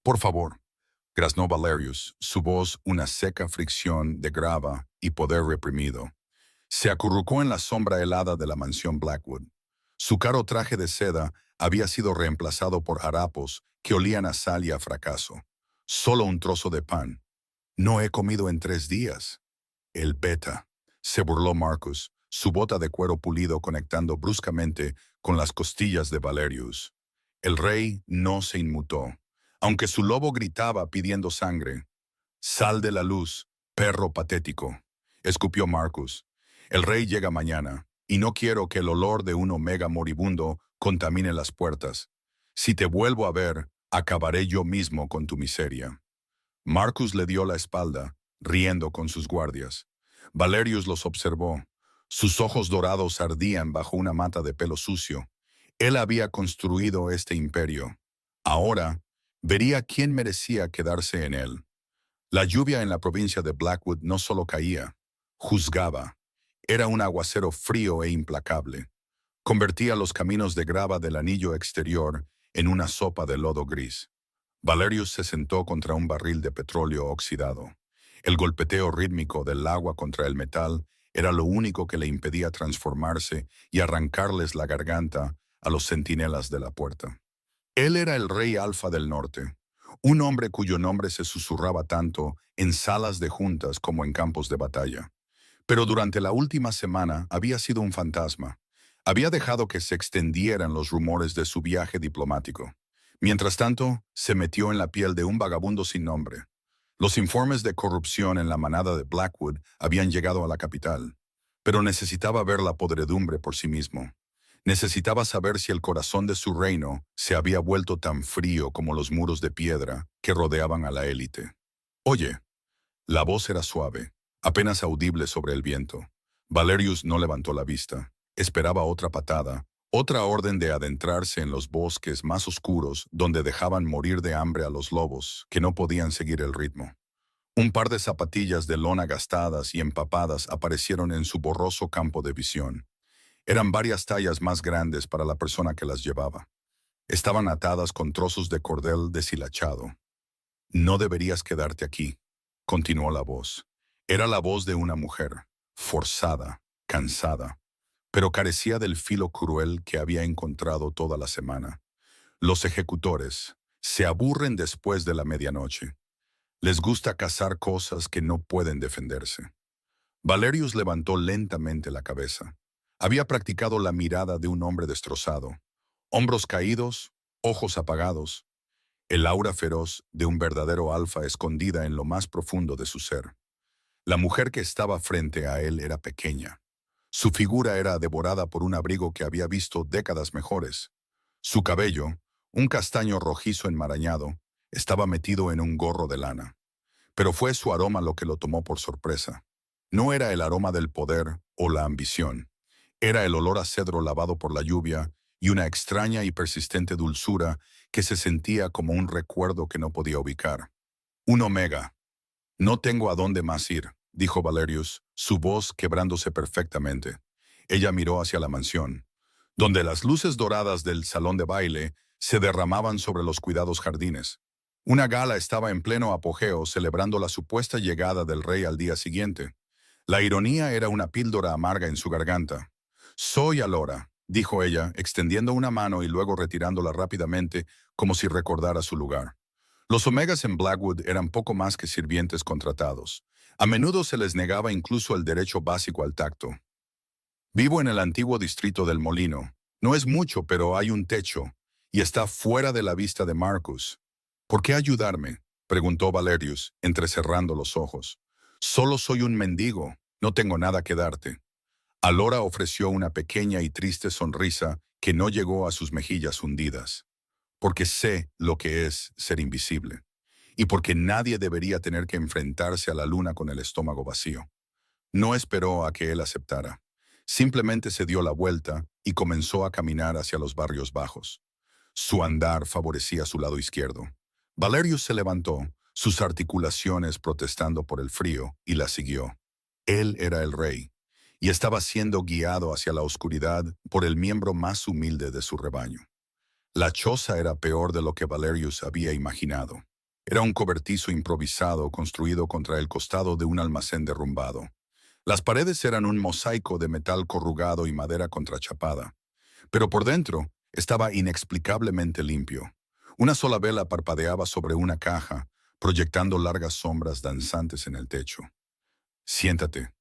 Por favor, graznó Valerius, su voz una seca fricción de grava y poder reprimido. Se acurrucó en la sombra helada de la mansión Blackwood. Su caro traje de seda había sido reemplazado por harapos que olían a sal y a fracaso. Solo un trozo de pan. No he comido en 3 días. El beta, se burló Marcus, su bota de cuero pulido conectando bruscamente con las costillas de Valerius. El rey no se inmutó, aunque su lobo gritaba pidiendo sangre. Sal de la luz, perro patético, escupió Marcus. El rey llega mañana, y no quiero que el olor de un omega moribundo contamine las puertas. Si te vuelvo a ver, acabaré yo mismo con tu miseria. Marcus le dio la espalda, riendo con sus guardias. Valerius los observó. Sus ojos dorados ardían bajo una mata de pelo sucio. Él había construido este imperio. Ahora, vería quién merecía quedarse en él. La lluvia en la provincia de Blackwood no solo caía, juzgaba. Era un aguacero frío e implacable. Convertía los caminos de grava del anillo exterior en una sopa de lodo gris. Valerius se sentó contra un barril de petróleo oxidado. El golpeteo rítmico del agua contra el metal era lo único que le impedía transformarse y arrancarles la garganta a los centinelas de la puerta. Él era el rey alfa del norte, un hombre cuyo nombre se susurraba tanto en salas de juntas como en campos de batalla. Pero durante la última semana había sido un fantasma. Había dejado que se extendieran los rumores de su viaje diplomático. Mientras tanto, se metió en la piel de un vagabundo sin nombre. Los informes de corrupción en la manada de Blackwood habían llegado a la capital, pero necesitaba ver la podredumbre por sí mismo. Necesitaba saber si el corazón de su reino se había vuelto tan frío como los muros de piedra que rodeaban a la élite. Oye, la voz era suave, apenas audible sobre el viento. Valerius no levantó la vista. Esperaba otra patada, otra orden de adentrarse en los bosques más oscuros donde dejaban morir de hambre a los lobos que no podían seguir el ritmo. Un par de zapatillas de lona gastadas y empapadas aparecieron en su borroso campo de visión. Eran varias tallas más grandes para la persona que las llevaba. Estaban atadas con trozos de cordel deshilachado. No deberías quedarte aquí, continuó la voz. Era la voz de una mujer, forzada, cansada, pero carecía del filo cruel que había encontrado toda la semana. Los ejecutores se aburren después de la medianoche. Les gusta cazar cosas que no pueden defenderse. Valerius levantó lentamente la cabeza. Había practicado la mirada de un hombre destrozado. Hombros caídos, ojos apagados. El aura feroz de un verdadero alfa escondida en lo más profundo de su ser. La mujer que estaba frente a él era pequeña. Su figura era devorada por un abrigo que había visto décadas mejores. Su cabello, un castaño rojizo enmarañado, estaba metido en un gorro de lana. Pero fue su aroma lo que lo tomó por sorpresa. No era el aroma del poder o la ambición. Era el olor a cedro lavado por la lluvia y una extraña y persistente dulzura que se sentía como un recuerdo que no podía ubicar. Un omega. No tengo a dónde más ir, dijo Valerius, su voz quebrándose perfectamente. Ella miró hacia la mansión, donde las luces doradas del salón de baile se derramaban sobre los cuidados jardines. Una gala estaba en pleno apogeo celebrando la supuesta llegada del rey al día siguiente. La ironía era una píldora amarga en su garganta. Soy Alora, dijo ella, extendiendo una mano y luego retirándola rápidamente como si recordara su lugar. Los omegas en Blackwood eran poco más que sirvientes contratados. A menudo se les negaba incluso el derecho básico al tacto. Vivo en el antiguo distrito del Molino. No es mucho, pero hay un techo, y está fuera de la vista de Marcus. ¿Por qué ayudarme?, preguntó Valerius, entrecerrando los ojos. Solo soy un mendigo, no tengo nada que darte. Alora ofreció una pequeña y triste sonrisa que no llegó a sus mejillas hundidas. Porque sé lo que es ser invisible, y porque nadie debería tener que enfrentarse a la luna con el estómago vacío. No esperó a que él aceptara. Simplemente se dio la vuelta y comenzó a caminar hacia los barrios bajos. Su andar favorecía su lado izquierdo. Valerius se levantó, sus articulaciones protestando por el frío, y la siguió. Él era el rey, y estaba siendo guiado hacia la oscuridad por el miembro más humilde de su rebaño. La choza era peor de lo que Valerius había imaginado. Era un cobertizo improvisado construido contra el costado de un almacén derrumbado. Las paredes eran un mosaico de metal corrugado y madera contrachapada, pero por dentro estaba inexplicablemente limpio. Una sola vela parpadeaba sobre una caja, proyectando largas sombras danzantes en el techo. «Siéntate»,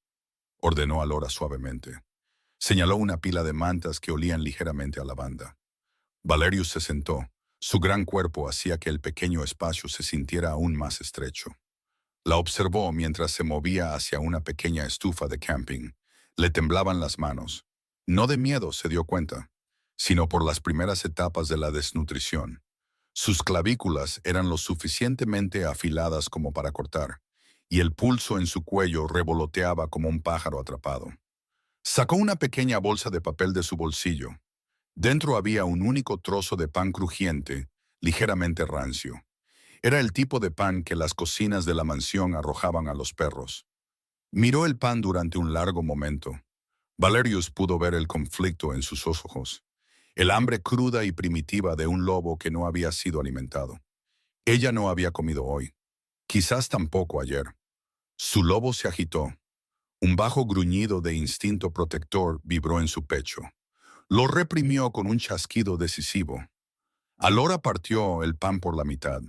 ordenó Alora suavemente. Señaló una pila de mantas que olían ligeramente a lavanda. Valerius se sentó. Su gran cuerpo hacía que el pequeño espacio se sintiera aún más estrecho. La observó mientras se movía hacia una pequeña estufa de camping. Le temblaban las manos. No de miedo, se dio cuenta, sino por las primeras etapas de la desnutrición. Sus clavículas eran lo suficientemente afiladas como para cortar, y el pulso en su cuello revoloteaba como un pájaro atrapado. Sacó una pequeña bolsa de papel de su bolsillo. Dentro había un único trozo de pan crujiente, ligeramente rancio. Era el tipo de pan que las cocinas de la mansión arrojaban a los perros. Miró el pan durante un largo momento. Valerius pudo ver el conflicto en sus ojos, el hambre cruda y primitiva de un lobo que no había sido alimentado. Ella no había comido hoy, quizás tampoco ayer. Su lobo se agitó. Un bajo gruñido de instinto protector vibró en su pecho. Lo reprimió con un chasquido decisivo. Alora partió el pan por la mitad.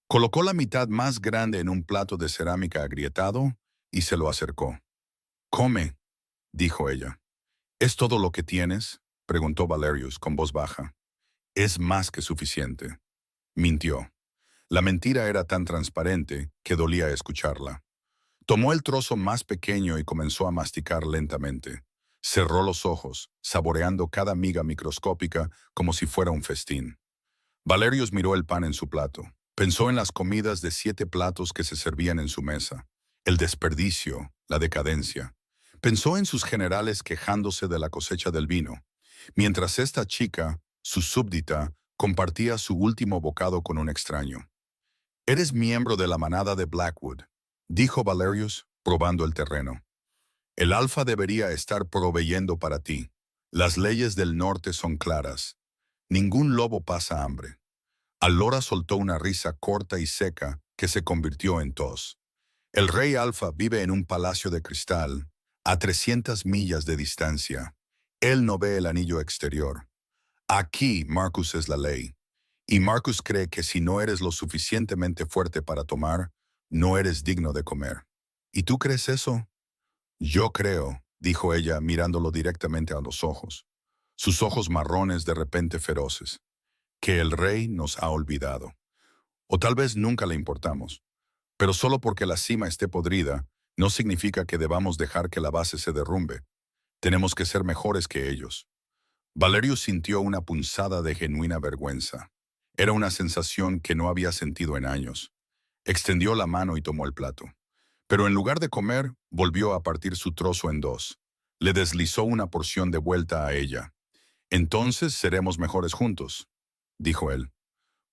Colocó la mitad más grande en un plato de cerámica agrietado y se lo acercó. «Come», dijo ella. «¿Es todo lo que tienes?», preguntó Valerius con voz baja. «Es más que suficiente». Mintió. La mentira era tan transparente que dolía escucharla. Tomó el trozo más pequeño y comenzó a masticar lentamente. Cerró los ojos, saboreando cada miga microscópica como si fuera un festín. Valerius miró el pan en su plato. Pensó en las comidas de 7 platos que se servían en su mesa, el desperdicio, la decadencia. Pensó en sus generales quejándose de la cosecha del vino, mientras esta chica, su súbdita, compartía su último bocado con un extraño. «Eres miembro de la manada de Blackwood», dijo Valerius, probando el terreno. «El alfa debería estar proveyendo para ti. Las leyes del norte son claras. Ningún lobo pasa hambre». Alora soltó una risa corta y seca que se convirtió en tos. «El rey Alfa vive en un palacio de cristal, a 300 millas de distancia. Él no ve el anillo exterior. Aquí Marcus es la ley. Y Marcus cree que si no eres lo suficientemente fuerte para tomar, no eres digno de comer. ¿Y tú crees eso?». «Yo creo», dijo ella mirándolo directamente a los ojos, sus ojos marrones de repente feroces, «que el rey nos ha olvidado. O tal vez nunca le importamos. Pero solo porque la cima esté podrida, no significa que debamos dejar que la base se derrumbe. Tenemos que ser mejores que ellos». Valerius sintió una punzada de genuina vergüenza. Era una sensación que no había sentido en años. Extendió la mano y tomó el plato. Pero en lugar de comer, volvió a partir su trozo en dos. Le deslizó una porción de vuelta a ella. «Entonces seremos mejores juntos», dijo él.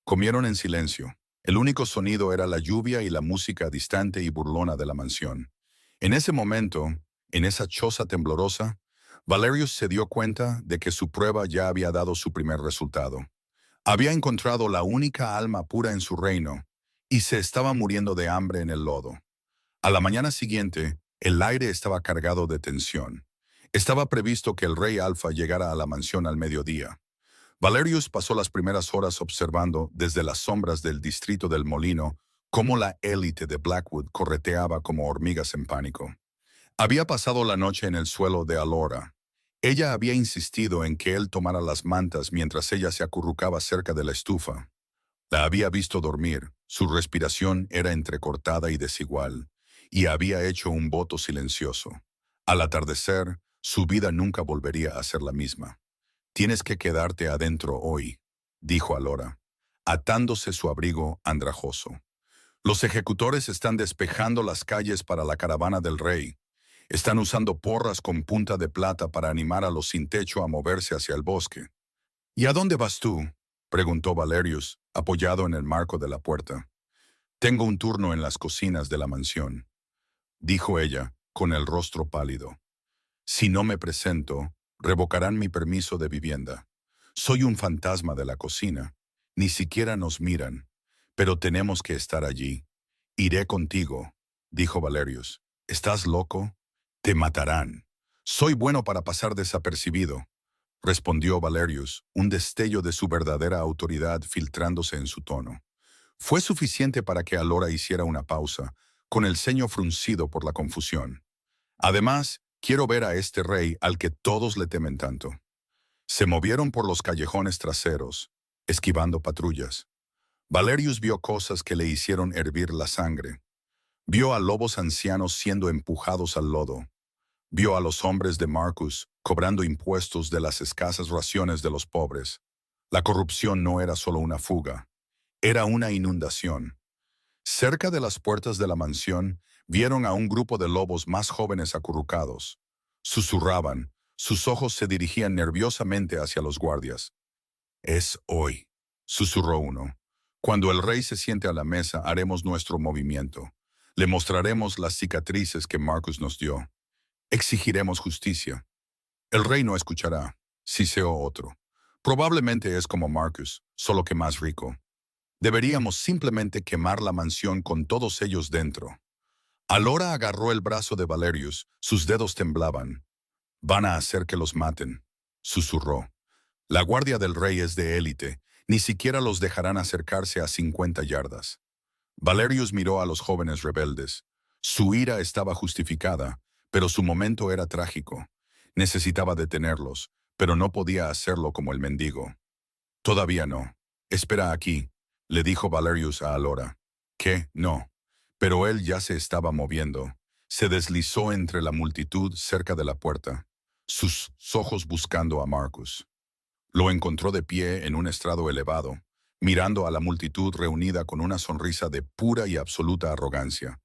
Comieron en silencio. El único sonido era la lluvia y la música distante y burlona de la mansión. En ese momento, en esa choza temblorosa, Valerius se dio cuenta de que su prueba ya había dado su primer resultado. Había encontrado la única alma pura en su reino y se estaba muriendo de hambre en el lodo. A la mañana siguiente, el aire estaba cargado de tensión. Estaba previsto que el rey Alfa llegara a la mansión al mediodía. Valerius pasó las primeras horas observando desde las sombras del distrito del molino cómo la élite de Blackwood correteaba como hormigas en pánico. Había pasado la noche en el suelo de Alora. Ella había insistido en que él tomara las mantas mientras ella se acurrucaba cerca de la estufa. La había visto dormir, su respiración era entrecortada y desigual, y había hecho un voto silencioso. Al atardecer, su vida nunca volvería a ser la misma. «Tienes que quedarte adentro hoy», dijo Alora, atándose su abrigo andrajoso. «Los ejecutores están despejando las calles para la caravana del rey. Están usando porras con punta de plata para animar a los sin techo a moverse hacia el bosque». «¿Y a dónde vas tú?», preguntó Valerius, apoyado en el marco de la puerta. «Tengo un turno en las cocinas de la mansión», dijo ella, con el rostro pálido. «Si no me presento, revocarán mi permiso de vivienda. Soy un fantasma de la cocina. Ni siquiera nos miran. Pero tenemos que estar allí. Iré contigo, dijo Valerius. ¿Estás loco? Te matarán. Soy bueno para pasar desapercibido, respondió Valerius, un destello de su verdadera autoridad filtrándose en su tono. Fue suficiente para que Alora hiciera una pausa, con el ceño fruncido por la confusión. Además, quiero ver a este rey al que todos le temen tanto. Se movieron por los callejones traseros, esquivando patrullas. Valerius vio cosas que le hicieron hervir la sangre. Vio a lobos ancianos siendo empujados al lodo. Vio a los hombres de Marcus cobrando impuestos de las escasas raciones de los pobres. La corrupción no era solo una fuga, era una inundación. Cerca de las puertas de la mansión, vieron a un grupo de lobos más jóvenes acurrucados. Susurraban, sus ojos se dirigían nerviosamente hacia los guardias. «Es hoy», susurró uno. «Cuando el rey se siente a la mesa, haremos nuestro movimiento. Le mostraremos las cicatrices que Marcus nos dio. Exigiremos justicia. El rey no escuchará», siseó otro. «Probablemente es como Marcus, solo que más rico. Deberíamos simplemente quemar la mansión con todos ellos dentro». Alora agarró el brazo de Valerius, sus dedos temblaban. «Van a hacer que los maten», susurró. «La guardia del rey es de élite, ni siquiera los dejarán acercarse a 50 yardas». Valerius miró a los jóvenes rebeldes. Su ira estaba justificada, pero su momento era trágico. Necesitaba detenerlos, pero no podía hacerlo como el mendigo. «Todavía no. Espera aquí», le dijo Valerius a Alora. «¿Qué? No». Pero él ya se estaba moviendo. Se deslizó entre la multitud cerca de la puerta, sus ojos buscando a Marcus. Lo encontró de pie en un estrado elevado, mirando a la multitud reunida con una sonrisa de pura y absoluta arrogancia.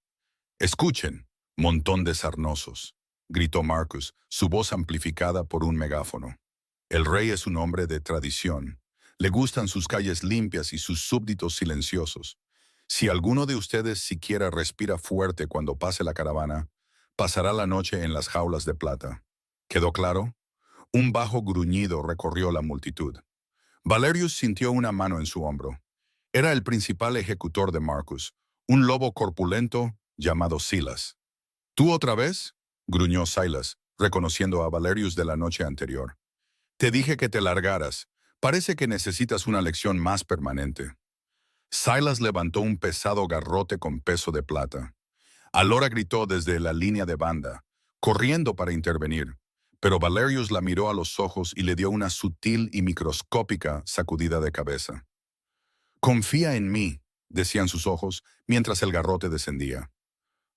«Escuchen, montón de sarnosos», gritó Marcus, su voz amplificada por un megáfono. «El rey es un hombre de tradición. Le gustan sus calles limpias y sus súbditos silenciosos. Si alguno de ustedes siquiera respira fuerte cuando pase la caravana, pasará la noche en las jaulas de plata. ¿Quedó claro?». Un bajo gruñido recorrió la multitud. Valerius sintió una mano en su hombro. Era el principal ejecutor de Marcus, un lobo corpulento llamado Silas. «¿Tú otra vez?», gruñó Silas, reconociendo a Valerius de la noche anterior. «Te dije que te largaras. Parece que necesitas una lección más permanente». Silas levantó un pesado garrote con peso de plata. Alora gritó desde la línea de banda, corriendo para intervenir, pero Valerius la miró a los ojos y le dio una sutil y microscópica sacudida de cabeza. «Confía en mí», decían sus ojos mientras el garrote descendía.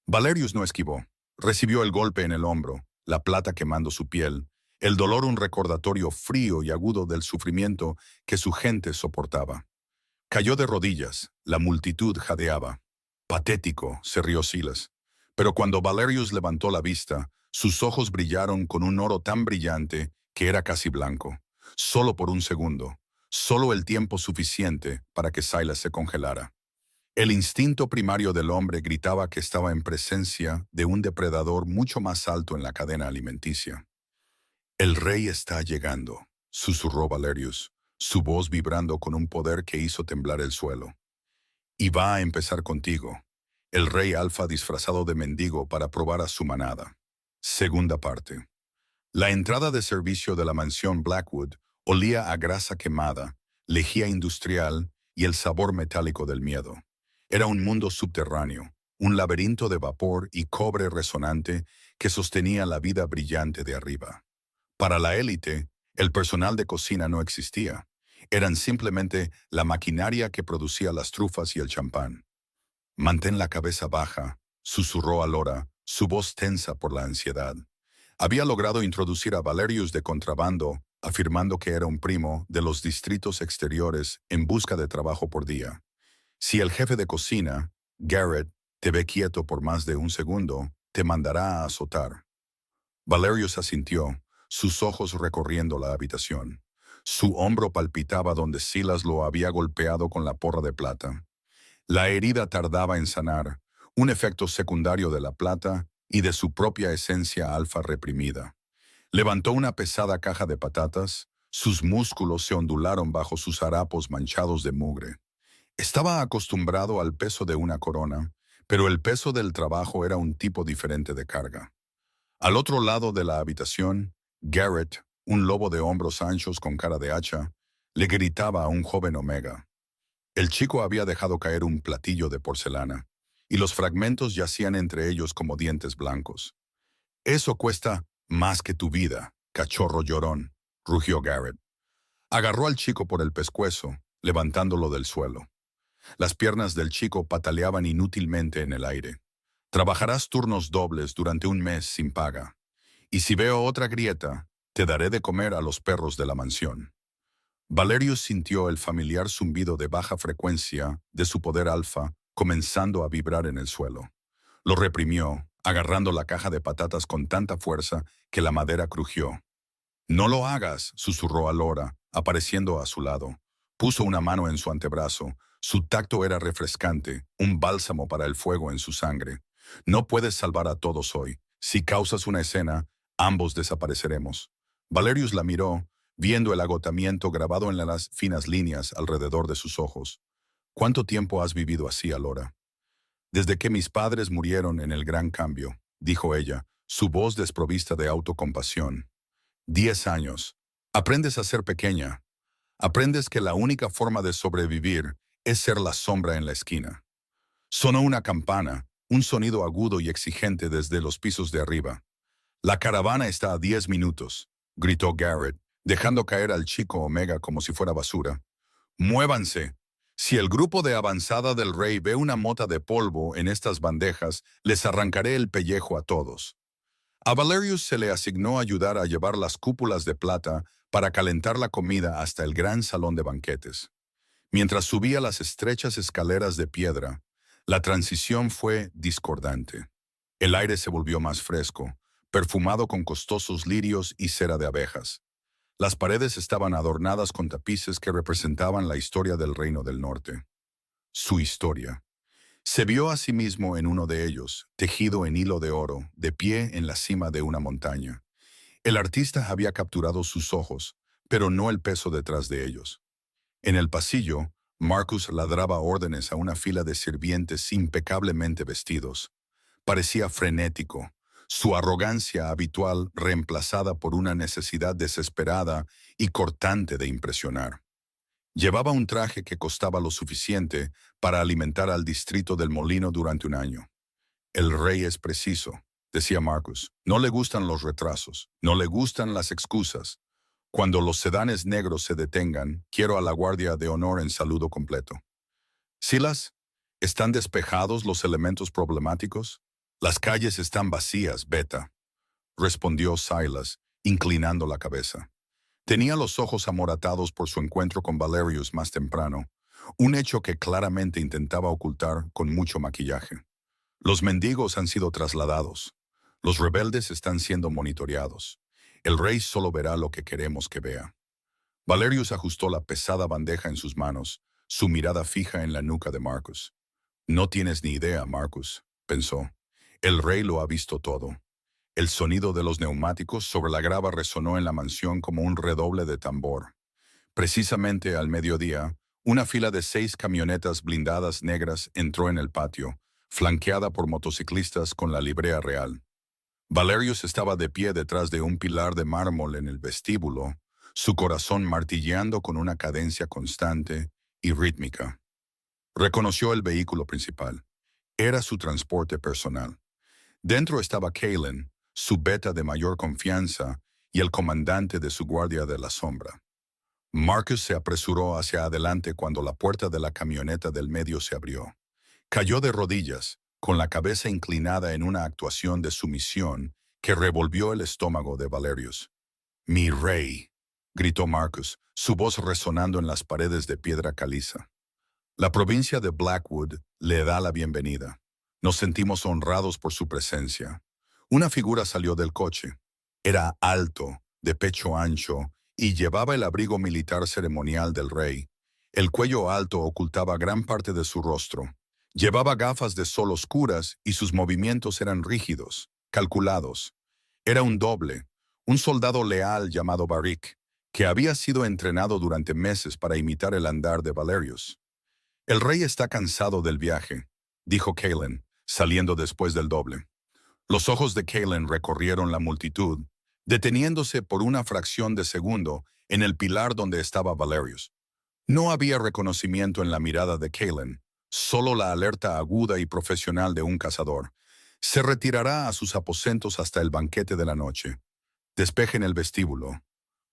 Valerius no esquivó. Recibió el golpe en el hombro, la plata quemando su piel, el dolor un recordatorio frío y agudo del sufrimiento que su gente soportaba. Cayó de rodillas, la multitud jadeaba. «Patético», se rió Silas. Pero cuando Valerius levantó la vista, sus ojos brillaron con un oro tan brillante que era casi blanco. Solo por un segundo, solo el tiempo suficiente para que Silas se congelara. El instinto primario del hombre gritaba que estaba en presencia de un depredador mucho más alto en la cadena alimenticia. «El rey está llegando», susurró Valerius, su voz vibrando con un poder que hizo temblar el suelo. «Y va a empezar contigo, el rey alfa disfrazado de mendigo para probar a su manada». Segunda parte. La entrada de servicio de la mansión Blackwood olía a grasa quemada, lejía industrial y el sabor metálico del miedo. Era un mundo subterráneo, un laberinto de vapor y cobre resonante que sostenía la vida brillante de arriba. Para la élite, el personal de cocina no existía. Eran simplemente la maquinaria que producía las trufas y el champán. «Mantén la cabeza baja», susurró Alora, su voz tensa por la ansiedad. Había logrado introducir a Valerius de contrabando, afirmando que era un primo de los distritos exteriores en busca de trabajo por día. Si el jefe de cocina, Garrett, te ve quieto por más de un segundo, te mandará a azotar. Valerius asintió, sus ojos recorriendo la habitación. Su hombro palpitaba donde Silas lo había golpeado con la porra de plata. La herida tardaba en sanar, un efecto secundario de la plata y de su propia esencia alfa reprimida. Levantó una pesada caja de patatas, sus músculos se ondularon bajo sus harapos manchados de mugre. Estaba acostumbrado al peso de una corona, pero el peso del trabajo era un tipo diferente de carga. Al otro lado de la habitación, Garrett, un lobo de hombros anchos con cara de hacha, le gritaba a un joven Omega. El chico había dejado caer un platillo de porcelana, y los fragmentos yacían entre ellos como dientes blancos. Eso cuesta más que tu vida, cachorro llorón, rugió Garrett. Agarró al chico por el pescuezo, levantándolo del suelo. Las piernas del chico pataleaban inútilmente en el aire. Trabajarás turnos dobles durante un mes sin paga. Y si veo otra grieta, te daré de comer a los perros de la mansión. Valerius sintió el familiar zumbido de baja frecuencia de su poder alfa comenzando a vibrar en el suelo. Lo reprimió, agarrando la caja de patatas con tanta fuerza que la madera crujió. No lo hagas, susurró a Lora, apareciendo a su lado. Puso una mano en su antebrazo. Su tacto era refrescante, un bálsamo para el fuego en su sangre. No puedes salvar a todos hoy. Si causas una escena, ambos desapareceremos. Valerius la miró, viendo el agotamiento grabado en las finas líneas alrededor de sus ojos. ¿Cuánto tiempo has vivido así, Alora? Desde que mis padres murieron en el gran cambio, dijo ella, su voz desprovista de autocompasión. 10 años. Aprendes a ser pequeña. Aprendes que la única forma de sobrevivir es ser la sombra en la esquina. Sonó una campana, un sonido agudo y exigente desde los pisos de arriba. La caravana está a 10 minutos, gritó Garrett, dejando caer al chico Omega como si fuera basura. ¡Muévanse! Si el grupo de avanzada del rey ve una mota de polvo en estas bandejas, les arrancaré el pellejo a todos. A Valerius se le asignó ayudar a llevar las cúpulas de plata para calentar la comida hasta el gran salón de banquetes. Mientras subía las estrechas escaleras de piedra, la transición fue discordante. El aire se volvió más fresco, perfumado con costosos lirios y cera de abejas. Las paredes estaban adornadas con tapices que representaban la historia del Reino del Norte. Su historia. Se vio a sí mismo en uno de ellos, tejido en hilo de oro, de pie en la cima de una montaña. El artista había capturado sus ojos, pero no el peso detrás de ellos. En el pasillo, Marcus ladraba órdenes a una fila de sirvientes impecablemente vestidos. Parecía frenético, su arrogancia habitual reemplazada por una necesidad desesperada y cortante de impresionar. Llevaba un traje que costaba lo suficiente para alimentar al distrito del molino durante un año. El rey es preciso, decía Marcus. No le gustan los retrasos, no le gustan las excusas. Cuando los sedanes negros se detengan, quiero a la guardia de honor en saludo completo. Silas, ¿están despejados los elementos problemáticos? Las calles están vacías, Beta, respondió Silas, inclinando la cabeza. Tenía los ojos amoratados por su encuentro con Valerius más temprano, un hecho que claramente intentaba ocultar con mucho maquillaje. Los mendigos han sido trasladados. Los rebeldes están siendo monitoreados. El rey solo verá lo que queremos que vea. Valerius ajustó la pesada bandeja en sus manos, su mirada fija en la nuca de Marcus. No tienes ni idea, Marcus, pensó. El rey lo ha visto todo. El sonido de los neumáticos sobre la grava resonó en la mansión como un redoble de tambor. Precisamente al mediodía, una fila de 6 camionetas blindadas negras entró en el patio, flanqueada por motociclistas con la librea real. Valerius estaba de pie detrás de un pilar de mármol en el vestíbulo, su corazón martilleando con una cadencia constante y rítmica. Reconoció el vehículo principal. Era su transporte personal. Dentro estaba Kalen, su beta de mayor confianza y el comandante de su guardia de la sombra. Marcus se apresuró hacia adelante cuando la puerta de la camioneta del medio se abrió. Cayó de rodillas, con la cabeza inclinada en una actuación de sumisión que revolvió el estómago de Valerius. «Mi rey», gritó Marcus, su voz resonando en las paredes de piedra caliza. La provincia de Blackwood le da la bienvenida. Nos sentimos honrados por su presencia. Una figura salió del coche. Era alto, de pecho ancho, y llevaba el abrigo militar ceremonial del rey. El cuello alto ocultaba gran parte de su rostro. Llevaba gafas de sol oscuras y sus movimientos eran rígidos, calculados. Era un doble, un soldado leal llamado Barik, que había sido entrenado durante meses para imitar el andar de Valerius. El rey está cansado del viaje, dijo Cailan, saliendo después del doble. Los ojos de Cailan recorrieron la multitud, deteniéndose por una fracción de segundo en el pilar donde estaba Valerius. No había reconocimiento en la mirada de Cailan, solo la alerta aguda y profesional de un cazador. Se retirará a sus aposentos hasta el banquete de la noche. Despejen el vestíbulo.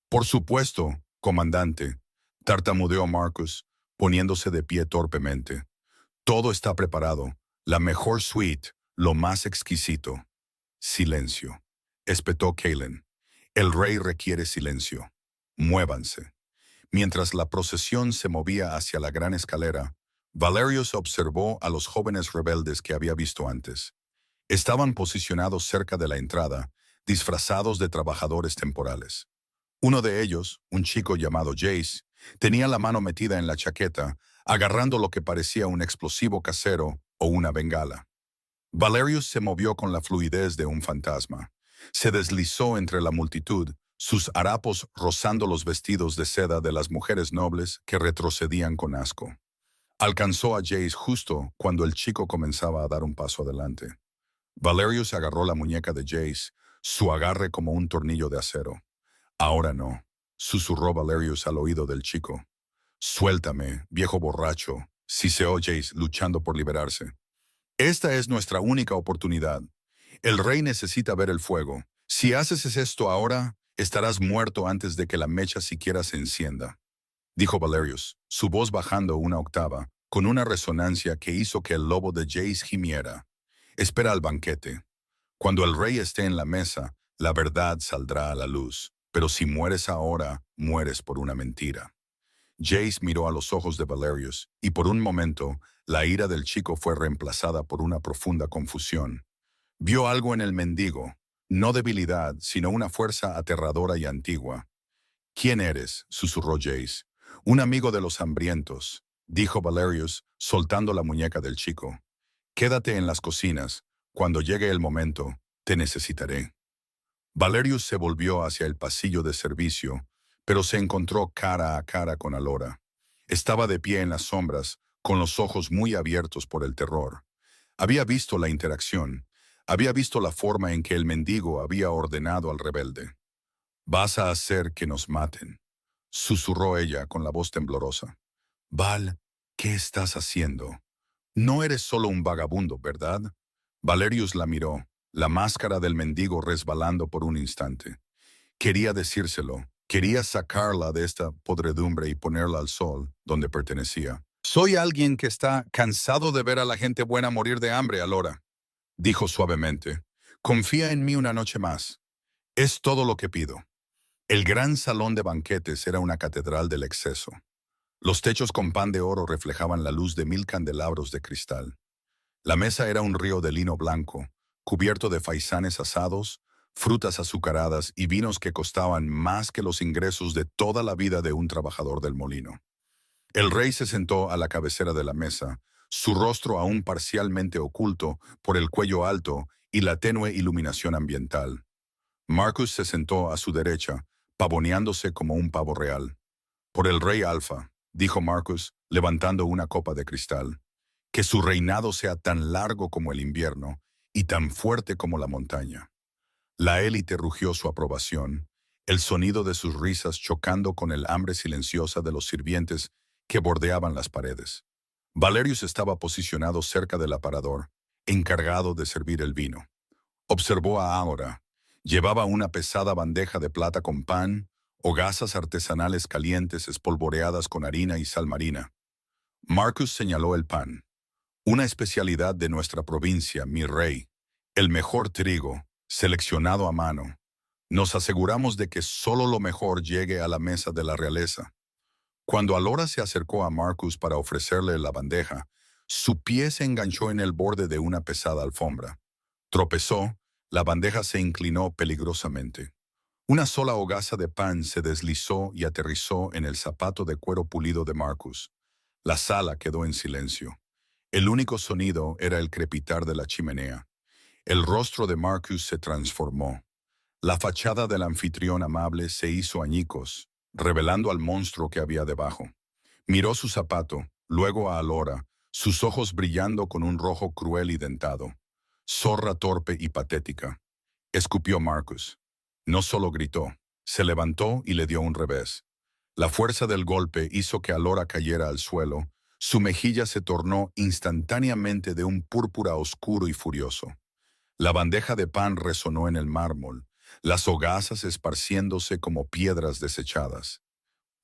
Por supuesto, comandante, tartamudeó Marcus, poniéndose de pie torpemente. Todo está preparado. La mejor suite, lo más exquisito. Silencio. Espetó Cailan. El rey requiere silencio. Muévanse. Mientras la procesión se movía hacia la gran escalera, Valerius observó a los jóvenes rebeldes que había visto antes. Estaban posicionados cerca de la entrada, disfrazados de trabajadores temporales. Uno de ellos, un chico llamado Jace, tenía la mano metida en la chaqueta, agarrando lo que parecía un explosivo casero o una bengala. Valerius se movió con la fluidez de un fantasma. Se deslizó entre la multitud, sus harapos rozando los vestidos de seda de las mujeres nobles que retrocedían con asco. Alcanzó a Jace justo cuando el chico comenzaba a dar un paso adelante. Valerius agarró la muñeca de Jace, su agarre como un tornillo de acero. Ahora no, susurró Valerius al oído del chico. Suéltame, viejo borracho, siseó Jace luchando por liberarse. Esta es nuestra única oportunidad. El rey necesita ver el fuego. Si haces esto ahora, estarás muerto antes de que la mecha siquiera se encienda, dijo Valerius, su voz bajando una octava, con una resonancia que hizo que el lobo de Jace gimiera. Espera al banquete. Cuando el rey esté en la mesa, la verdad saldrá a la luz. Pero si mueres ahora, mueres por una mentira. Jace miró a los ojos de Valerius, y por un momento, la ira del chico fue reemplazada por una profunda confusión. Vio algo en el mendigo, no debilidad, sino una fuerza aterradora y antigua. ¿Quién eres?, susurró Jace. Un amigo de los hambrientos, dijo Valerius, soltando la muñeca del chico. Quédate en las cocinas. Cuando llegue el momento, te necesitaré. Valerius se volvió hacia el pasillo de servicio, pero se encontró cara a cara con Alora. Estaba de pie en las sombras, con los ojos muy abiertos por el terror. Había visto la interacción, había visto la forma en que el mendigo había ordenado al rebelde. «Vas a hacer que nos maten», susurró ella con la voz temblorosa. «Val, ¿qué estás haciendo? No eres solo un vagabundo, ¿verdad?» Valerius la miró, la máscara del mendigo resbalando por un instante. Quería decírselo, quería sacarla de esta podredumbre y ponerla al sol, donde pertenecía. «Soy alguien que está cansado de ver a la gente buena morir de hambre, Alora», dijo suavemente. «Confía en mí una noche más. Es todo lo que pido». El gran salón de banquetes era una catedral del exceso. Los techos con pan de oro reflejaban la luz de 1000 candelabros de cristal. La mesa era un río de lino blanco, cubierto de faisanes asados, frutas azucaradas y vinos que costaban más que los ingresos de toda la vida de un trabajador del molino. El rey se sentó a la cabecera de la mesa, su rostro aún parcialmente oculto por el cuello alto y la tenue iluminación ambiental. Marcus se sentó a su derecha, pavoneándose como un pavo real. «Por el rey Alfa», dijo Marcus, levantando una copa de cristal, «que su reinado sea tan largo como el invierno y tan fuerte como la montaña». La élite rugió su aprobación, el sonido de sus risas chocando con el hambre silenciosa de los sirvientes que bordeaban las paredes. Valerius estaba posicionado cerca del aparador, encargado de servir el vino. Observó a Ágora. Llevaba una pesada bandeja de plata con pan, hogazas artesanales calientes espolvoreadas con harina y sal marina. Marcus señaló el pan. «Una especialidad de nuestra provincia, mi rey. El mejor trigo, seleccionado a mano. Nos aseguramos de que solo lo mejor llegue a la mesa de la realeza». Cuando Alora se acercó a Marcus para ofrecerle la bandeja, su pie se enganchó en el borde de una pesada alfombra. Tropezó, la bandeja se inclinó peligrosamente. Una sola hogaza de pan se deslizó y aterrizó en el zapato de cuero pulido de Marcus. La sala quedó en silencio. El único sonido era el crepitar de la chimenea. El rostro de Marcus se transformó. La fachada del anfitrión amable se hizo añicos, revelando al monstruo que había debajo. Miró su zapato, luego a Alora, sus ojos brillando con un rojo cruel y dentado. Zorra torpe y patética. Escupió Marcus. No solo gritó, se levantó y le dio un revés. La fuerza del golpe hizo que Alora cayera al suelo. Su mejilla se tornó instantáneamente de un púrpura oscuro y furioso. La bandeja de pan resonó en el mármol, las hogazas esparciéndose como piedras desechadas.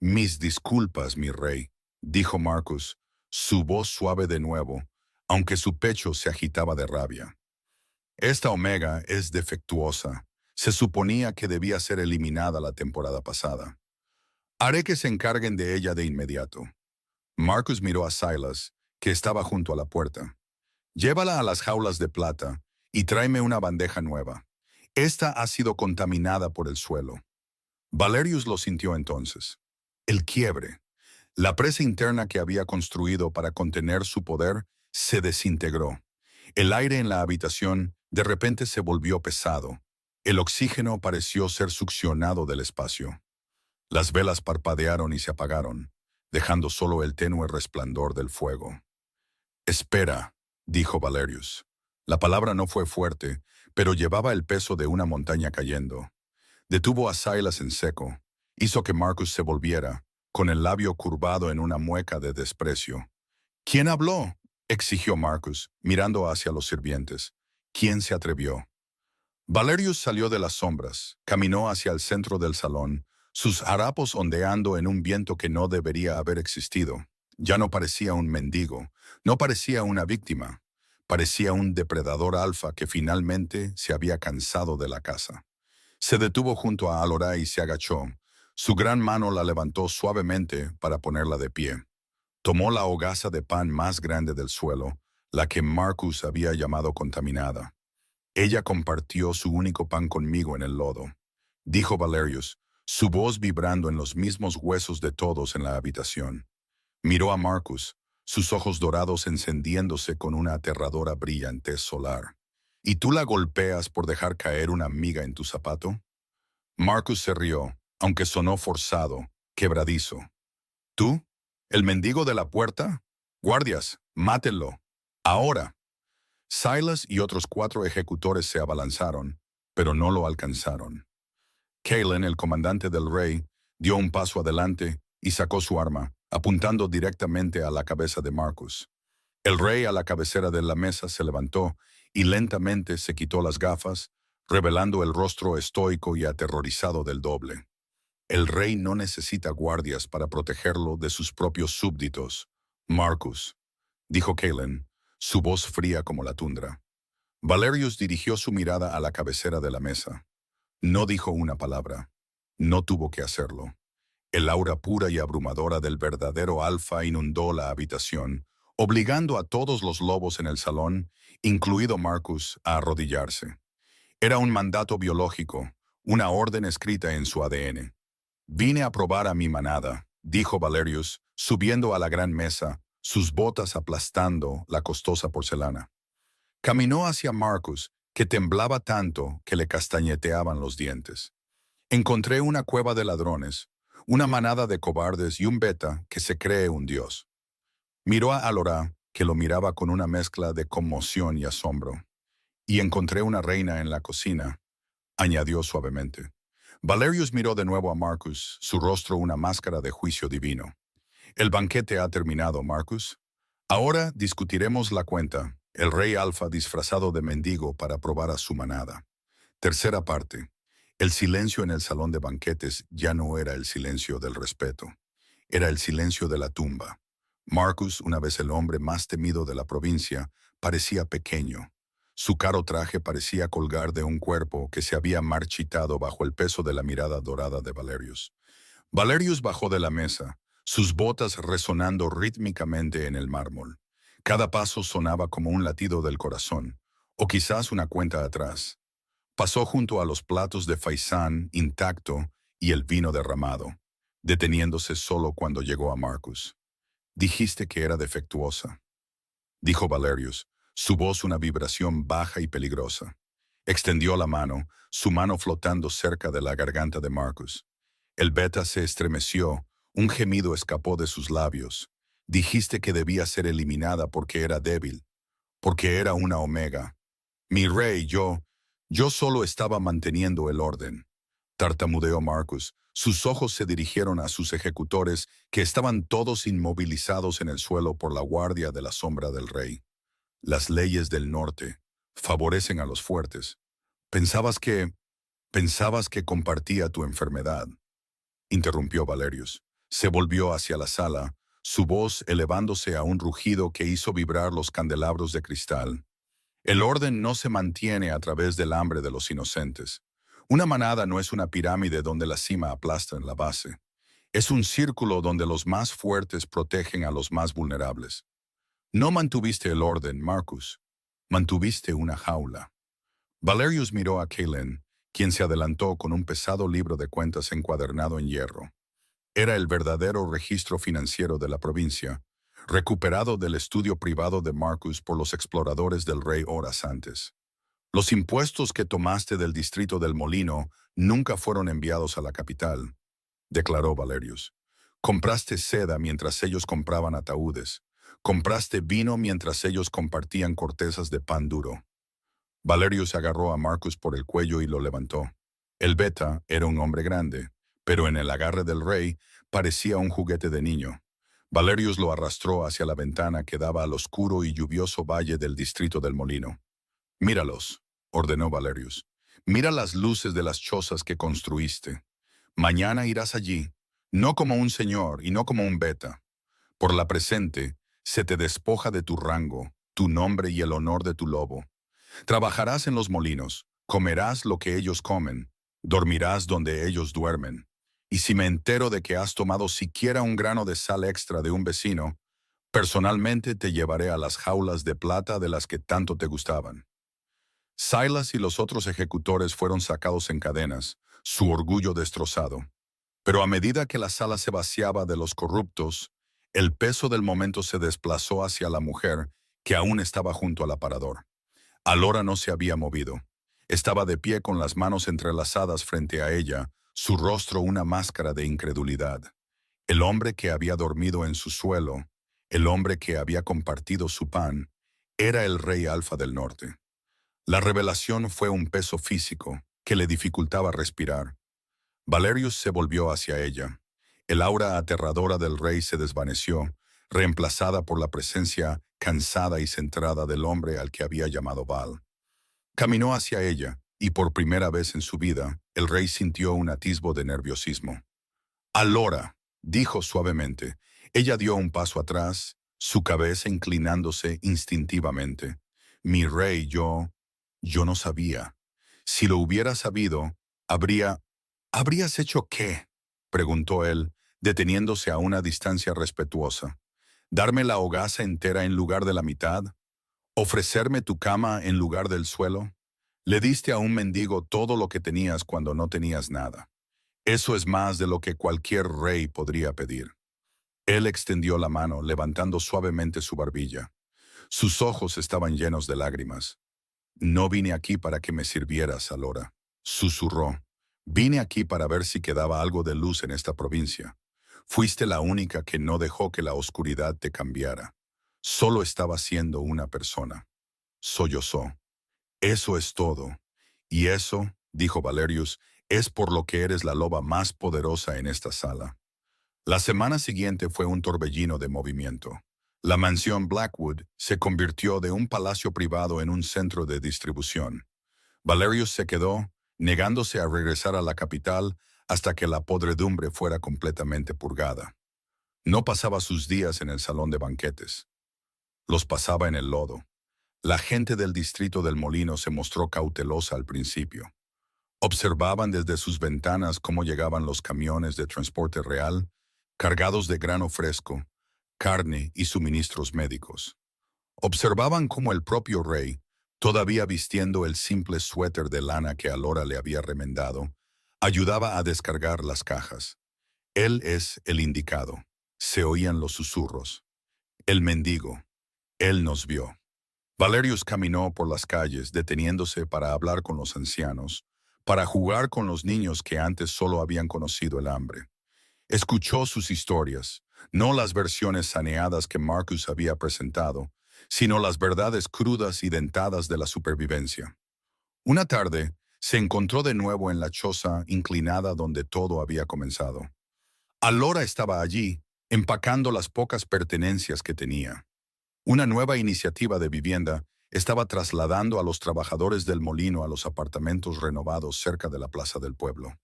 Mis disculpas, mi rey, dijo Marcus, su voz suave de nuevo, aunque su pecho se agitaba de rabia. Esta Omega es defectuosa. Se suponía que debía ser eliminada la temporada pasada. Haré que se encarguen de ella de inmediato. Marcus miró a Silas, que estaba junto a la puerta. Llévala a las jaulas de plata y tráeme una bandeja nueva. Esta ha sido contaminada por el suelo. Valerius lo sintió entonces. El quiebre. La presa interna que había construido para contener su poder se desintegró. El aire en la habitación de repente se volvió pesado. El oxígeno pareció ser succionado del espacio. Las velas parpadearon y se apagaron, dejando solo el tenue resplandor del fuego. Espera, dijo Valerius. La palabra no fue fuerte, pero llevaba el peso de una montaña cayendo. Detuvo a Silas en seco. Hizo que Marcus se volviera, con el labio curvado en una mueca de desprecio. ¿Quién habló?, exigió Marcus, mirando hacia los sirvientes. ¿Quién se atrevió? Valerius salió de las sombras, caminó hacia el centro del salón, sus harapos ondeando en un viento que no debería haber existido. Ya no parecía un mendigo, no parecía una víctima, parecía un depredador alfa que finalmente se había cansado de la caza. Se detuvo junto a Alora y se agachó. Su gran mano la levantó suavemente para ponerla de pie. Tomó la hogaza de pan más grande del suelo, la que Marcus había llamado contaminada. Ella compartió su único pan conmigo en el lodo, dijo Valerius, su voz vibrando en los mismos huesos de todos en la habitación. Miró a Marcus, sus ojos dorados encendiéndose con una aterradora brillantez solar. ¿Y tú la golpeas por dejar caer una miga en tu zapato? Marcus se rió, aunque sonó forzado, quebradizo. ¿Tú? ¿El mendigo de la puerta? Guardias, mátenlo. Ahora. Silas y otros 4 ejecutores se abalanzaron, pero no lo alcanzaron. Kalen, el comandante del rey, dio un paso adelante y sacó su arma, apuntando directamente a la cabeza de Marcus. El rey a la cabecera de la mesa se levantó y lentamente se quitó las gafas, revelando el rostro estoico y aterrorizado del doble. El rey no necesita guardias para protegerlo de sus propios súbditos. Marcus, dijo Kalen, su voz fría como la tundra. Valerius dirigió su mirada a la cabecera de la mesa. No dijo una palabra. No tuvo que hacerlo. El aura pura y abrumadora del verdadero alfa inundó la habitación, obligando a todos los lobos en el salón, incluido Marcus, a arrodillarse. Era un mandato biológico, una orden escrita en su ADN. Vine a probar a mi manada, dijo Valerius, subiendo a la gran mesa, sus botas aplastando la costosa porcelana. Caminó hacia Marcus, que temblaba tanto que le castañeteaban los dientes. Encontré una cueva de ladrones, una manada de cobardes y un beta que se cree un dios. Miró a Alora, que lo miraba con una mezcla de conmoción y asombro. Y encontré una reina en la cocina, añadió suavemente. Valerius miró de nuevo a Marcus, su rostro una máscara de juicio divino. El banquete ha terminado, Marcus. Ahora discutiremos la cuenta, el rey alfa disfrazado de mendigo para probar a su manada. Tercera parte. El silencio en el salón de banquetes ya no era el silencio del respeto. Era el silencio de la tumba. Marcus, una vez el hombre más temido de la provincia, parecía pequeño. Su caro traje parecía colgar de un cuerpo que se había marchitado bajo el peso de la mirada dorada de Valerius. Valerius bajó de la mesa, sus botas resonando rítmicamente en el mármol. Cada paso sonaba como un latido del corazón, o quizás una cuenta atrás. Pasó junto a los platos de faisán intacto y el vino derramado, deteniéndose solo cuando llegó a Marcus. Dijiste que era defectuosa, dijo Valerius, su voz una vibración baja y peligrosa. Extendió la mano, su mano flotando cerca de la garganta de Marcus. El beta se estremeció, un gemido escapó de sus labios. Dijiste que debía ser eliminada porque era débil, porque era una omega. Mi rey, yo solo estaba manteniendo el orden. Tartamudeó Marcus. Sus ojos se dirigieron a sus ejecutores, que estaban todos inmovilizados en el suelo por la guardia de la sombra del rey. Las leyes del norte favorecen a los fuertes. Pensabas que compartía tu enfermedad, interrumpió Valerius. Se volvió hacia la sala, su voz elevándose a un rugido que hizo vibrar los candelabros de cristal. El orden no se mantiene a través del hambre de los inocentes. Una manada no es una pirámide donde la cima aplasta en la base. Es un círculo donde los más fuertes protegen a los más vulnerables. No mantuviste el orden, Marcus. Mantuviste una jaula. Valerius miró a Kalen, quien se adelantó con un pesado libro de cuentas encuadernado en hierro. Era el verdadero registro financiero de la provincia, recuperado del estudio privado de Marcus por los exploradores del rey horas antes. Los impuestos que tomaste del distrito del Molino nunca fueron enviados a la capital, declaró Valerius. Compraste seda mientras ellos compraban ataúdes. Compraste vino mientras ellos compartían cortezas de pan duro. Valerius agarró a Marcus por el cuello y lo levantó. El beta era un hombre grande, pero en el agarre del rey parecía un juguete de niño. Valerius lo arrastró hacia la ventana que daba al oscuro y lluvioso valle del distrito del Molino. Míralos, ordenó Valerius. Mira las luces de las chozas que construiste. Mañana irás allí, no como un señor y no como un beta. Por la presente, se te despoja de tu rango, tu nombre y el honor de tu lobo. Trabajarás en los molinos, comerás lo que ellos comen, dormirás donde ellos duermen. Y si me entero de que has tomado siquiera un grano de sal extra de un vecino, personalmente te llevaré a las jaulas de plata de las que tanto te gustaban. Silas y los otros ejecutores fueron sacados en cadenas, su orgullo destrozado. Pero a medida que la sala se vaciaba de los corruptos, el peso del momento se desplazó hacia la mujer que aún estaba junto al aparador. Alora no se había movido. Estaba de pie con las manos entrelazadas frente a ella, su rostro una máscara de incredulidad. El hombre que había dormido en su suelo, el hombre que había compartido su pan, era el rey Alfa del Norte. La revelación fue un peso físico que le dificultaba respirar. Valerius se volvió hacia ella. El aura aterradora del rey se desvaneció, reemplazada por la presencia cansada y centrada del hombre al que había llamado Val. Caminó hacia ella, y por primera vez en su vida, el rey sintió un atisbo de nerviosismo. «Alora», dijo suavemente. Ella dio un paso atrás, su cabeza inclinándose instintivamente. «Mi rey, yo no sabía. Si lo hubiera sabido, ¿Habrías hecho qué?», preguntó él, deteniéndose a una distancia respetuosa. «¿Darme la hogaza entera en lugar de la mitad? ¿Ofrecerme tu cama en lugar del suelo? Le diste a un mendigo todo lo que tenías cuando no tenías nada. Eso es más de lo que cualquier rey podría pedir». Él extendió la mano, levantando suavemente su barbilla. Sus ojos estaban llenos de lágrimas. «No vine aquí para que me sirvieras, Alora», susurró. «Vine aquí para ver si quedaba algo de luz en esta provincia. Fuiste la única que no dejó que la oscuridad te cambiara. Solo estaba siendo una persona». Sollozó. «Eso es todo. Y eso», dijo Valerius, «es por lo que eres la loba más poderosa en esta sala». La semana siguiente fue un torbellino de movimiento. La mansión Blackwood se convirtió de un palacio privado en un centro de distribución. Valerius se quedó, negándose a regresar a la capital hasta que la podredumbre fuera completamente purgada. No pasaba sus días en el salón de banquetes. Los pasaba en el lodo. La gente del distrito del Molino se mostró cautelosa al principio. Observaban desde sus ventanas cómo llegaban los camiones de transporte real, cargados de grano fresco, carne y suministros médicos. Observaban cómo el propio rey, todavía vistiendo el simple suéter de lana que Alora le había remendado, ayudaba a descargar las cajas. «Él es el indicado», se oían los susurros. «El mendigo. Él nos vio». Valerius caminó por las calles, deteniéndose para hablar con los ancianos, para jugar con los niños que antes solo habían conocido el hambre. Escuchó sus historias, no las versiones saneadas que Marcus había presentado, sino las verdades crudas y dentadas de la supervivencia. Una tarde, se encontró de nuevo en la choza inclinada donde todo había comenzado. Alora estaba allí, empacando las pocas pertenencias que tenía. Una nueva iniciativa de vivienda estaba trasladando a los trabajadores del molino a los apartamentos renovados cerca de la plaza del pueblo.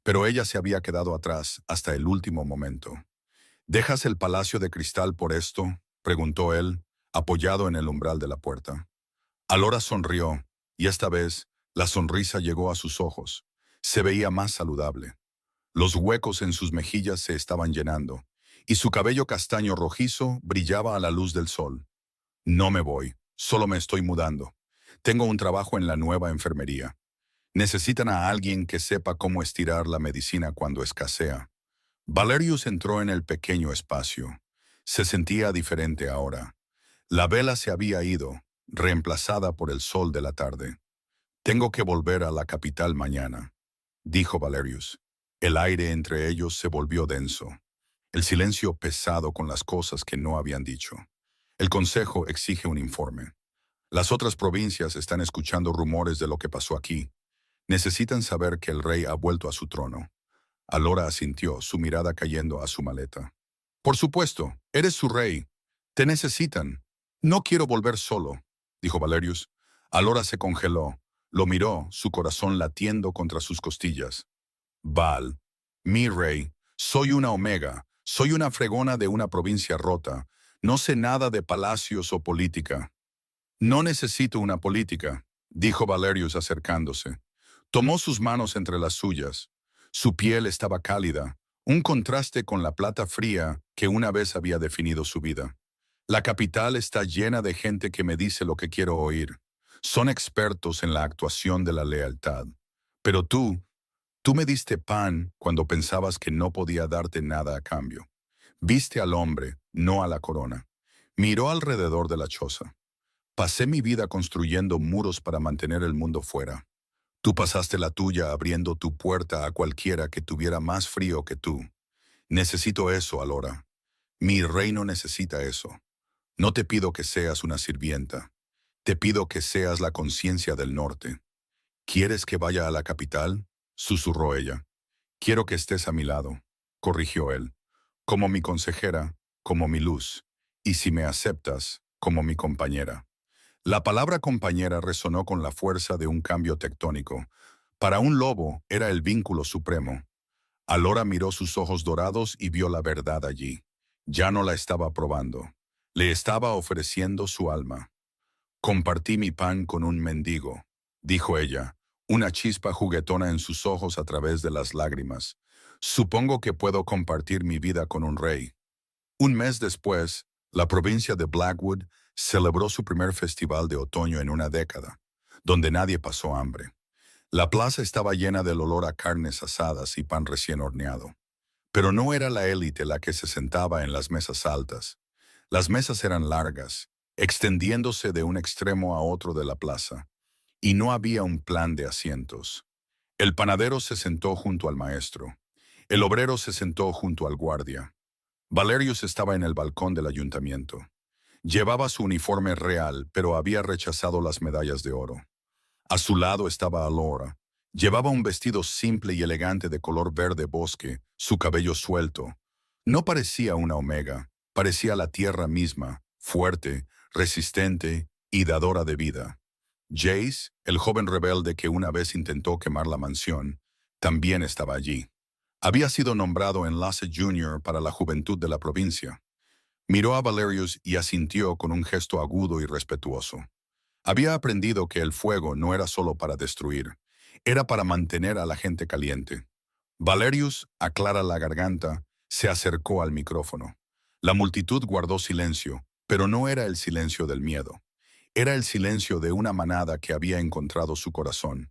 Pero ella se había quedado atrás hasta el último momento. ¿Dejas el palacio de cristal por esto?, preguntó él, apoyado en el umbral de la puerta. Alora sonrió, y esta vez la sonrisa llegó a sus ojos. Se veía más saludable. Los huecos en sus mejillas se estaban llenando, y su cabello castaño rojizo brillaba a la luz del sol. No me voy, solo me estoy mudando. Tengo un trabajo en la nueva enfermería. Necesitan a alguien que sepa cómo estirar la medicina cuando escasea. Valerius entró en el pequeño espacio. Se sentía diferente ahora. La vela se había ido, reemplazada por el sol de la tarde. Tengo que volver a la capital mañana, dijo Valerius. El aire entre ellos se volvió denso. El silencio pesado con las cosas que no habían dicho. El consejo exige un informe. Las otras provincias están escuchando rumores de lo que pasó aquí. Necesitan saber que el rey ha vuelto a su trono. Alora asintió, su mirada cayendo a su maleta. Por supuesto, eres su rey. Te necesitan. No quiero volver solo, dijo Valerius. Alora se congeló. Lo miró, su corazón latiendo contra sus costillas. Val, mi rey, soy una omega, soy una fregona de una provincia rota. No sé nada de palacios o política. No necesito una política, dijo Valerius acercándose. Tomó sus manos entre las suyas. Su piel estaba cálida, un contraste con la plata fría que una vez había definido su vida. La capital está llena de gente que me dice lo que quiero oír. Son expertos en la actuación de la lealtad. Pero tú me diste pan cuando pensabas que no podía darte nada a cambio. Viste al hombre, no a la corona. Miró alrededor de la choza. Pasé mi vida construyendo muros para mantener el mundo fuera. Tú pasaste la tuya abriendo tu puerta a cualquiera que tuviera más frío que tú. Necesito eso, Alora. Mi reino necesita eso. No te pido que seas una sirvienta. Te pido que seas la conciencia del norte. ¿Quieres que vaya a la capital?, susurró ella. Quiero que estés a mi lado, corrigió él. Como mi consejera, como mi luz. Y si me aceptas, como mi compañera. La palabra compañera resonó con la fuerza de un cambio tectónico. Para un lobo era el vínculo supremo. Alora miró sus ojos dorados y vio la verdad allí. Ya no la estaba probando. Le estaba ofreciendo su alma. Compartí mi pan con un mendigo, dijo ella, una chispa juguetona en sus ojos a través de las lágrimas. Supongo que puedo compartir mi vida con un rey. Un mes después, la provincia de Blackwood celebró su primer festival de otoño en una década, donde nadie pasó hambre. La plaza estaba llena del olor a carnes asadas y pan recién horneado. Pero no era la élite la que se sentaba en las mesas altas. Las mesas eran largas, extendiéndose de un extremo a otro de la plaza, y no había un plan de asientos. El panadero se sentó junto al maestro. El obrero se sentó junto al guardia. Valerius estaba en el balcón del ayuntamiento. Llevaba su uniforme real, pero había rechazado las medallas de oro. A su lado estaba Alora. Llevaba un vestido simple y elegante de color verde bosque, su cabello suelto. No parecía una omega, parecía la tierra misma, fuerte, resistente y dadora de vida. Jace, el joven rebelde que una vez intentó quemar la mansión, también estaba allí. Había sido nombrado enlace junior para la juventud de la provincia. Miró a Valerius y asintió con un gesto agudo y respetuoso. Había aprendido que el fuego no era solo para destruir, era para mantener a la gente caliente. Valerius, aclara la garganta, se acercó al micrófono. La multitud guardó silencio, pero no era el silencio del miedo. Era el silencio de una manada que había encontrado su corazón.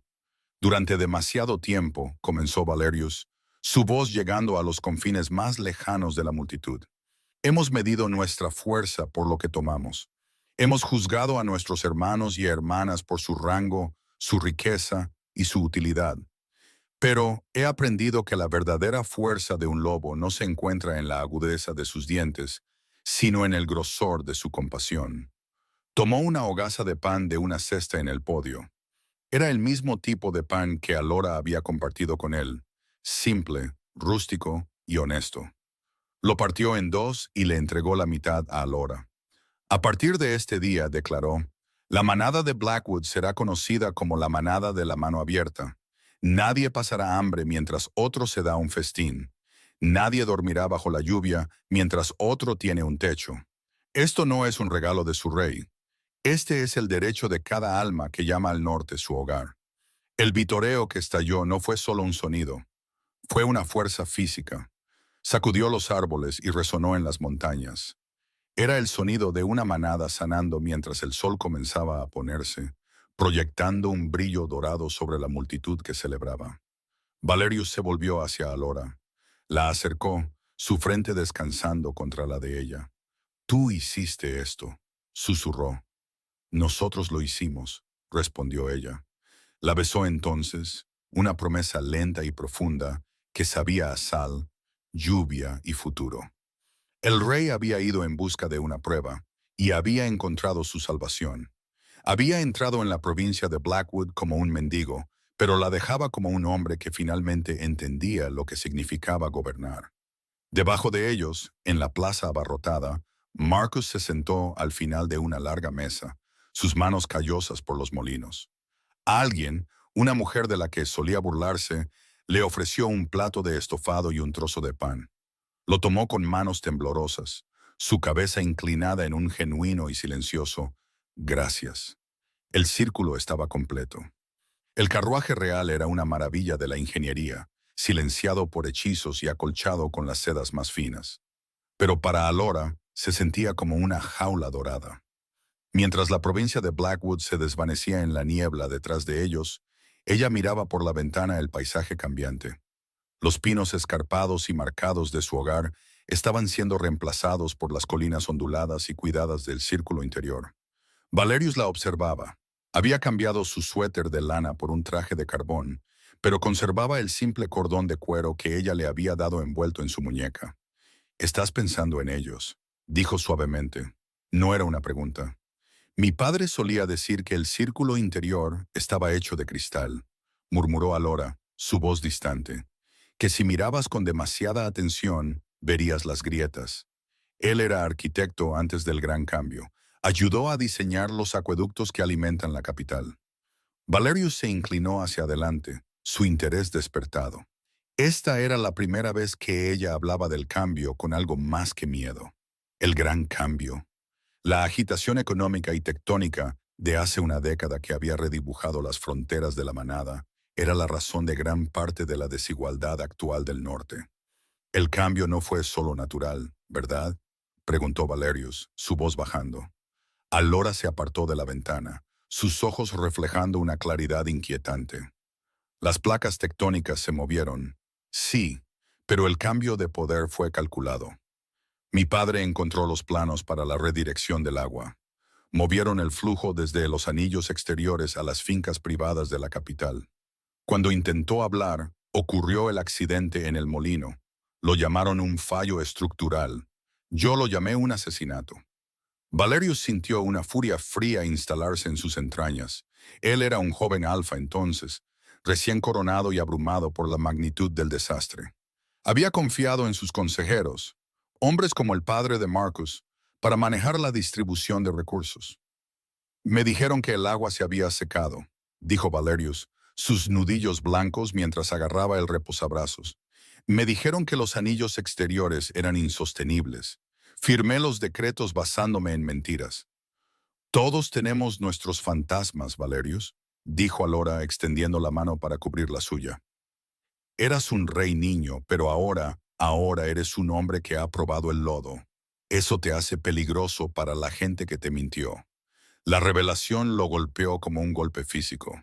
Durante demasiado tiempo, comenzó Valerius, su voz llegando a los confines más lejanos de la multitud. Hemos medido nuestra fuerza por lo que tomamos. Hemos juzgado a nuestros hermanos y hermanas por su rango, su riqueza y su utilidad. Pero he aprendido que la verdadera fuerza de un lobo no se encuentra en la agudeza de sus dientes, sino en el grosor de su compasión. Tomó una hogaza de pan de una cesta en el podio. Era el mismo tipo de pan que Alora había compartido con él, simple, rústico y honesto. Lo partió en dos y le entregó la mitad a Alora. A partir de este día, declaró, la manada de Blackwood será conocida como la manada de la mano abierta. Nadie pasará hambre mientras otro se da un festín. Nadie dormirá bajo la lluvia mientras otro tiene un techo. Esto no es un regalo de su rey. Este es el derecho de cada alma que llama al norte su hogar. El vitoreo que estalló no fue solo un sonido, fue una fuerza física. Sacudió los árboles y resonó en las montañas. Era el sonido de una manada sanando mientras el sol comenzaba a ponerse, proyectando un brillo dorado sobre la multitud que celebraba. Valerius se volvió hacia Alora. La acercó, su frente descansando contra la de ella. «Tú hiciste esto», susurró. «Nosotros lo hicimos», respondió ella. La besó entonces, una promesa lenta y profunda que sabía a sal, lluvia y futuro. El rey había ido en busca de una prueba y había encontrado su salvación. Había entrado en la provincia de Blackwood como un mendigo, pero la dejaba como un hombre que finalmente entendía lo que significaba gobernar. Debajo de ellos, en la plaza abarrotada, Marcus se sentó al final de una larga mesa, sus manos callosas por los molinos. Alguien, una mujer de la que solía burlarse, le ofreció un plato de estofado y un trozo de pan. Lo tomó con manos temblorosas, su cabeza inclinada en un genuino y silencioso «gracias». El círculo estaba completo. El carruaje real era una maravilla de la ingeniería, silenciado por hechizos y acolchado con las sedas más finas. Pero para Alora se sentía como una jaula dorada. Mientras la provincia de Blackwood se desvanecía en la niebla detrás de ellos, ella miraba por la ventana el paisaje cambiante. Los pinos escarpados y marcados de su hogar estaban siendo reemplazados por las colinas onduladas y cuidadas del círculo interior. Valerius la observaba. Había cambiado su suéter de lana por un traje de carbón, pero conservaba el simple cordón de cuero que ella le había dado envuelto en su muñeca. «Estás pensando en ellos», dijo suavemente. No era una pregunta. «Mi padre solía decir que el círculo interior estaba hecho de cristal», murmuró Alora, su voz distante, «que si mirabas con demasiada atención, verías las grietas. Él era arquitecto antes del gran cambio. Ayudó a diseñar los acueductos que alimentan la capital». Valerius se inclinó hacia adelante, su interés despertado. Esta era la primera vez que ella hablaba del cambio con algo más que miedo. El gran cambio. La agitación económica y tectónica de hace una década que había redibujado las fronteras de la manada era la razón de gran parte de la desigualdad actual del norte. «El cambio no fue solo natural, ¿verdad?», preguntó Valerius, su voz bajando. Alora se apartó de la ventana, sus ojos reflejando una claridad inquietante. Las placas tectónicas se movieron. Sí, pero el cambio de poder fue calculado. Mi padre encontró los planos para la redirección del agua. Movieron el flujo desde los anillos exteriores a las fincas privadas de la capital. Cuando intentó hablar, ocurrió el accidente en el molino. Lo llamaron un fallo estructural. Yo lo llamé un asesinato. Valerius sintió una furia fría instalarse en sus entrañas. Él era un joven alfa entonces, recién coronado y abrumado por la magnitud del desastre. Había confiado en sus consejeros, hombres como el padre de Marcus, para manejar la distribución de recursos. «Me dijeron que el agua se había secado», dijo Valerius, sus nudillos blancos mientras agarraba el reposabrazos. «Me dijeron que los anillos exteriores eran insostenibles. Firmé los decretos basándome en mentiras». «Todos tenemos nuestros fantasmas, Valerius», dijo Alora extendiendo la mano para cubrir la suya. «Eras un rey niño, pero ahora eres un hombre que ha probado el lodo. Eso te hace peligroso para la gente que te mintió». La revelación lo golpeó como un golpe físico.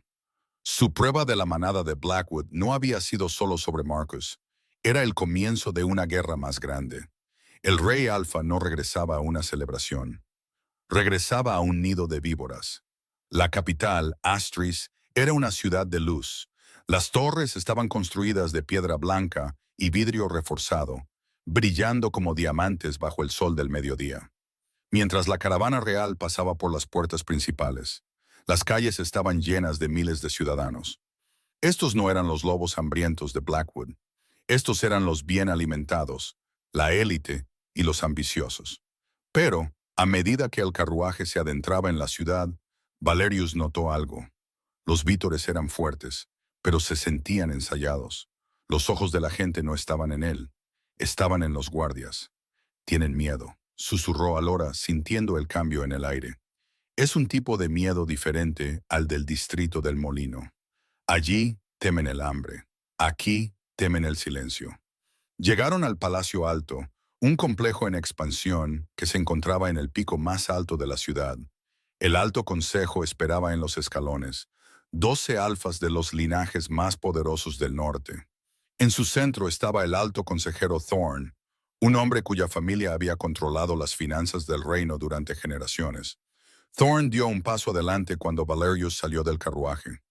Su prueba de la manada de Blackwood no había sido solo sobre Marcus. Era el comienzo de una guerra más grande. El rey Alfa no regresaba a una celebración. Regresaba a un nido de víboras. La capital, Astris, era una ciudad de luz, Las torres estaban construidas de piedra blanca y vidrio reforzado, brillando como diamantes bajo el sol del mediodía. Mientras la caravana real pasaba por las puertas principales, las calles estaban llenas de miles de ciudadanos. Estos no eran los lobos hambrientos de Blackwood. Estos eran los bien alimentados, la élite y los ambiciosos. Pero, a medida que el carruaje se adentraba en la ciudad, Valerius notó algo. Los vítores eran fuertes, pero se sentían ensayados. Los ojos de la gente no estaban en él, estaban en los guardias. Tienen miedo, susurró Alora, sintiendo el cambio en el aire. Es un tipo de miedo diferente al del distrito del Molino. Allí temen el hambre, aquí temen el silencio. Llegaron al Palacio Alto, un complejo en expansión que se encontraba en el pico más alto de la ciudad. El Alto Consejo esperaba en los escalones, 12 alfas de los linajes más poderosos del norte. En su centro estaba el alto consejero Thorne, un hombre cuya familia había controlado las finanzas del reino durante generaciones. Thorne dio un paso adelante cuando Valerius salió del carruaje.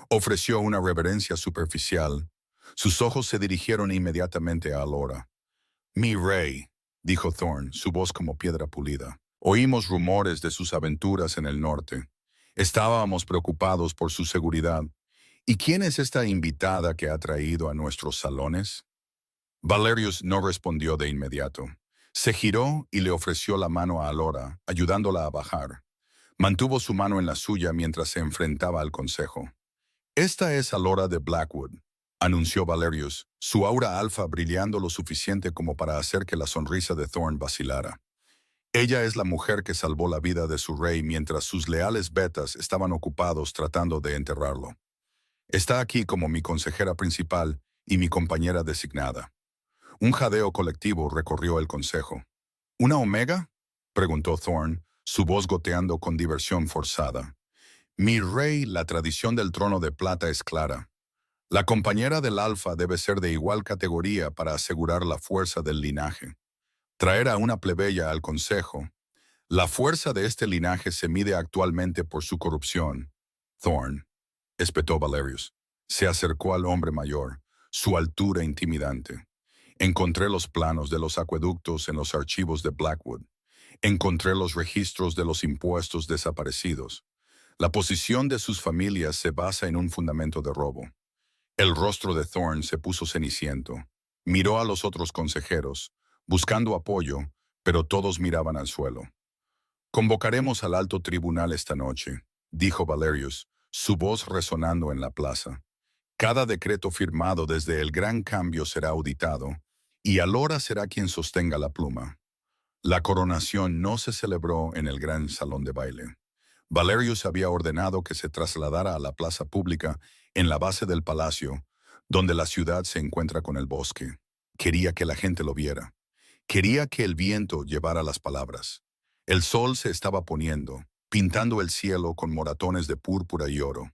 Ofreció una reverencia superficial. Sus ojos se dirigieron inmediatamente a Alora. «Mi rey», dijo Thorne, su voz como piedra pulida. «Oímos rumores de sus aventuras en el norte. Estábamos preocupados por su seguridad. ¿Y quién es esta invitada que ha traído a nuestros salones?» Valerius no respondió de inmediato. Se giró y le ofreció la mano a Alora, ayudándola a bajar. Mantuvo su mano en la suya mientras se enfrentaba al consejo. «Esta es Alora de Blackwood», anunció Valerius, su aura alfa brillando lo suficiente como para hacer que la sonrisa de Thorne vacilara. «Ella es la mujer que salvó la vida de su rey mientras sus leales betas estaban ocupados tratando de enterrarlo. Está aquí como mi consejera principal y mi compañera designada». Un jadeo colectivo recorrió el consejo. «¿Una omega?», preguntó Thorne, su voz goteando con diversión forzada. «Mi rey, la tradición del trono de plata es clara. La compañera del alfa debe ser de igual categoría para asegurar la fuerza del linaje. Traer a una plebeya al consejo. La fuerza de este linaje se mide actualmente por su corrupción». «Thorne», espetó Valerius. Se acercó al hombre mayor, su altura intimidante. «Encontré los planos de los acueductos en los archivos de Blackwood. Encontré los registros de los impuestos desaparecidos. La posición de sus familias se basa en un fundamento de robo». El rostro de Thorne se puso ceniciento. Miró a los otros consejeros, buscando apoyo, pero todos miraban al suelo. «Convocaremos al alto tribunal esta noche», dijo Valerius, su voz resonando en la plaza. «Cada decreto firmado desde el Gran Cambio será auditado, y Alora será quien sostenga la pluma». La coronación no se celebró en el gran salón de baile. Valerius había ordenado que se trasladara a la plaza pública en la base del palacio, donde la ciudad se encuentra con el bosque. Quería que la gente lo viera. Quería que el viento llevara las palabras. El sol se estaba poniendo, pintando el cielo con moratones de púrpura y oro.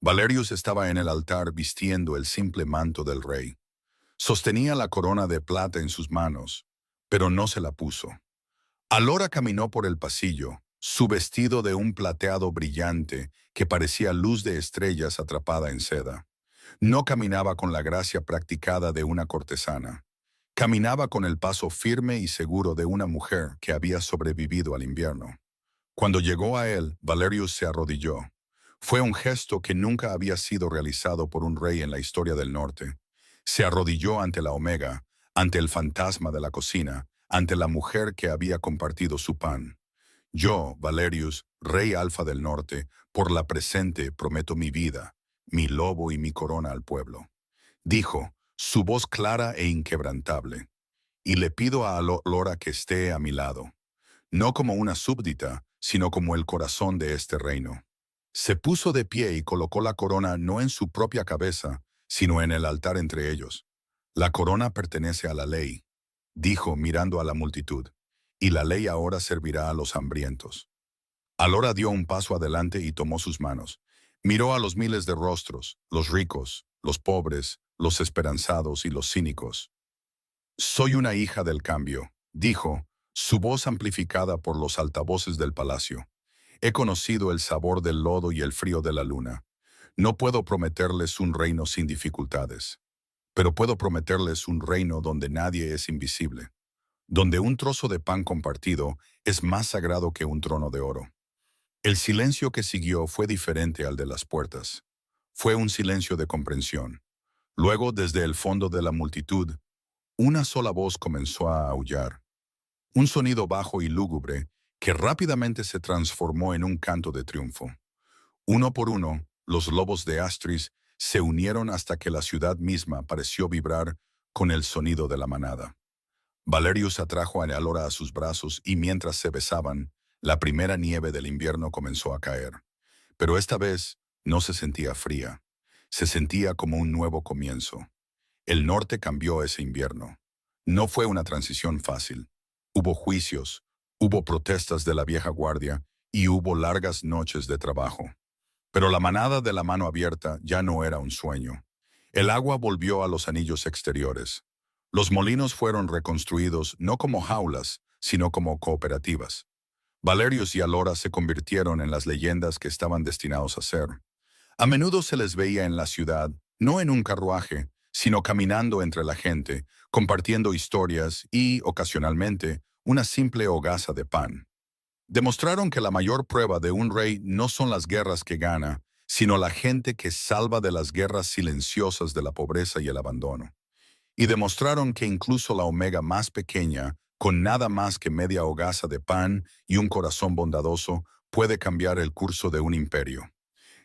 Valerius estaba en el altar vistiendo el simple manto del rey. Sostenía la corona de plata en sus manos, pero no se la puso. Alora caminó por el pasillo, su vestido de un plateado brillante que parecía luz de estrellas atrapada en seda. No caminaba con la gracia practicada de una cortesana. Caminaba con el paso firme y seguro de una mujer que había sobrevivido al invierno. Cuando llegó a él, Valerius se arrodilló. Fue un gesto que nunca había sido realizado por un rey en la historia del norte. Se arrodilló ante la Omega, ante el fantasma de la cocina, ante la mujer que había compartido su pan. «Yo, Valerius, rey alfa del norte, por la presente prometo mi vida, mi lobo y mi corona al pueblo», dijo, su voz clara e inquebrantable. «Y le pido a Alora que esté a mi lado, no como una súbdita, sino como el corazón de este reino». Se puso de pie y colocó la corona no en su propia cabeza, sino en el altar entre ellos. «La corona pertenece a la ley», dijo mirando a la multitud, «y la ley ahora servirá a los hambrientos». Alora dio un paso adelante y tomó sus manos. Miró a los miles de rostros, los ricos, los pobres, los esperanzados y los cínicos. «Soy una hija del cambio», dijo, su voz amplificada por los altavoces del palacio. «He conocido el sabor del lodo y el frío de la luna. No puedo prometerles un reino sin dificultades, pero puedo prometerles un reino donde nadie es invisible, donde un trozo de pan compartido es más sagrado que un trono de oro. El silencio que siguió fue diferente al de las puertas. Fue un silencio de comprensión. Luego, desde el fondo de la multitud, una sola voz comenzó a aullar, un sonido bajo y lúgubre que rápidamente se transformó en un canto de triunfo. Uno por uno, los lobos de Astris se unieron hasta que la ciudad misma pareció vibrar con el sonido de la manada. Valerius atrajo a Alora a sus brazos y mientras se besaban, la primera nieve del invierno comenzó a caer. Pero esta vez no se sentía fría, se sentía como un nuevo comienzo. El norte cambió ese invierno. No fue una transición fácil. Hubo juicios, hubo protestas de la vieja guardia y hubo largas noches de trabajo. Pero la manada de la mano abierta ya no era un sueño. El agua volvió a los anillos exteriores. Los molinos fueron reconstruidos no como jaulas, sino como cooperativas. Valerius y Alora se convirtieron en las leyendas que estaban destinados a ser. A menudo se les veía en la ciudad, no en un carruaje, sino caminando entre la gente, compartiendo historias y, ocasionalmente, una simple hogaza de pan. Demostraron que la mayor prueba de un rey no son las guerras que gana, sino la gente que salva de las guerras silenciosas de la pobreza y el abandono. Y demostraron que incluso la omega más pequeña, con nada más que media hogaza de pan y un corazón bondadoso, puede cambiar el curso de un imperio.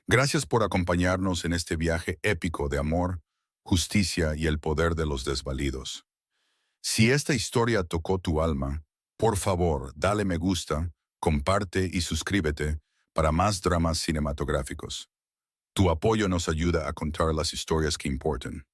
Gracias por acompañarnos en este viaje épico de amor, justicia y el poder de los desvalidos. Si esta historia tocó tu alma, por favor, dale me gusta, comparte y suscríbete para más dramas cinematográficos. Tu apoyo nos ayuda a contar las historias que importan.